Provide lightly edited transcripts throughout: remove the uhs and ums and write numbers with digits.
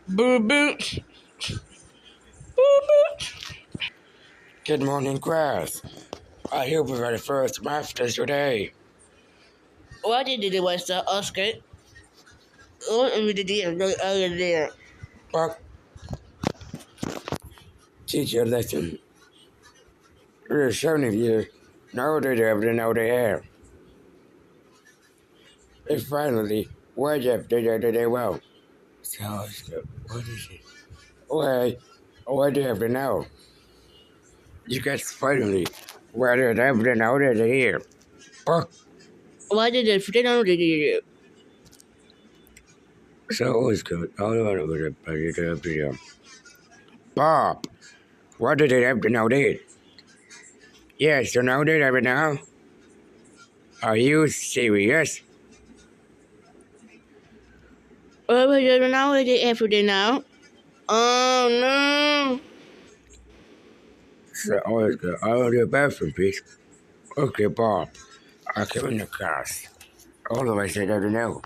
Boo boo. Boo boo. Good morning, class. I hope we're ready for first math test today. What did you do, Mr. Oscar? What did you do? No other there. But teacher, listen. We're showing of you know they have to know they have. And finally, what if they did they well? So, what is it? Okay, what do you have to know? You guys finally, whether they have to know that they're here. But, What did you do? No, did you so it was good. All about it was a video. Bob, what did they have to know that? Yes, so now they have to know. Are you serious? do? What did you know? What did you do now? Oh no. So always good. I'll do a bathroom, please. Okay, Bob. I'll come in the class. All of us said I don't know.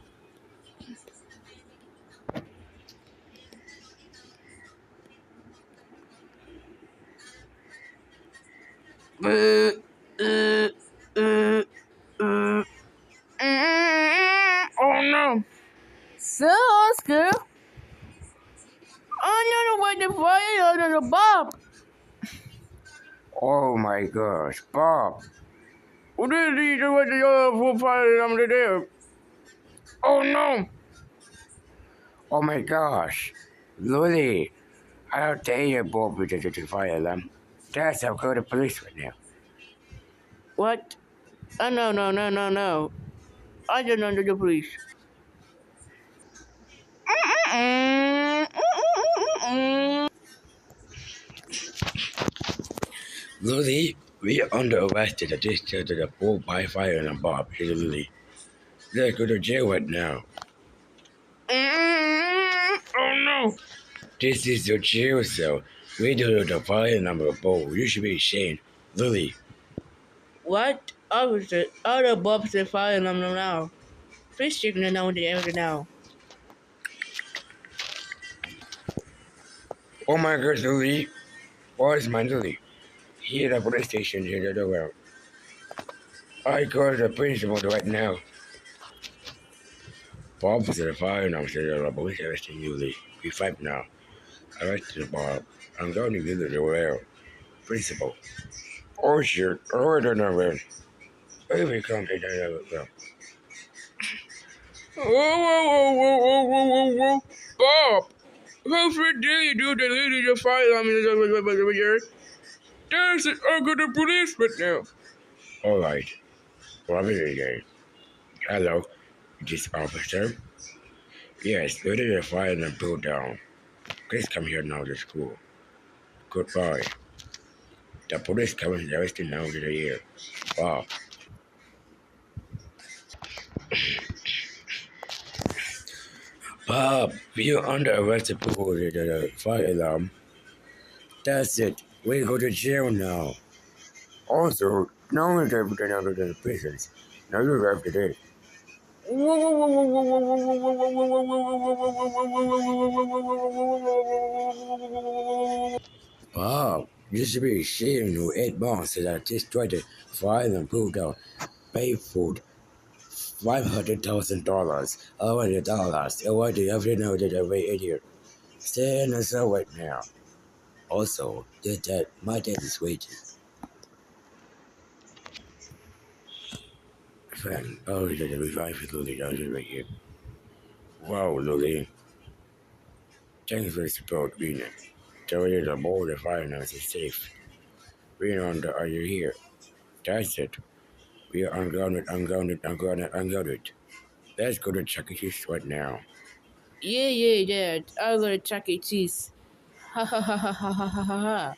Uh, uh, uh, uh. Oh no. So Oscar. Oh no, what the fire on the Bob? Oh my gosh, Bob. What did you do with the other fire on the there? Oh no. Oh my gosh. Lily, I'll tell you, Bob, we did to fire them. That's how go to police right now. What? Oh no, no, no, no, no. I don't know the police. Lily, we are under arrest at this to the Bob by fire and Bob. Here's Lily. Let's go to jail right now. Oh no. This is your jail cell. We do the fire number, Bob. You should be ashamed. Lily, What? Officer, all the Bobs are firing them now. Please check the know the ever now. oh my gosh, Lily. Where's my Lily? Here at the police station here the world. I call the principal right now. Bob is the fire and I'm saying the police arresting you, Lee. We fight now. Arrested Bob. I'm going to visit the world. Principal. Oh shit. Oh, I don't know when. Every country doesn't know. Whoa, whoa, whoa, whoa, whoa, whoa, whoa, whoa. Bob! How dare you do the lady the fire alarm over here? There's a good policeman now. Alright. Robert again. Hello. This officer? Yes, we did a fire and pull down. Please come here now to school. Goodbye. The police coming arresting now to the year. Bob. Bob, we are under arrest for the fire alarm. That's it. We go to jail now. Also, no one's ever been out of the prisons. Now you're after this. Bob, you should be ashamed of 8 months that I just tried to file and pulled out pay for $500,000. $100. And why do you have to know that every idiot? Stay in the cell right now. Also, my dad is waiting. Friend, oh, you're going to be fine for Lily down here right here. Wow, Lily. Thanks for the support, Rena. Tell you the border finance is safe. Rena, are you here? That's it. We are ungrounded. Let's go to Chuck E. Cheese right now. Yeah, Dad. I'll go to Chuck E. Cheese. Ha ha ha ha ha ha ha ha.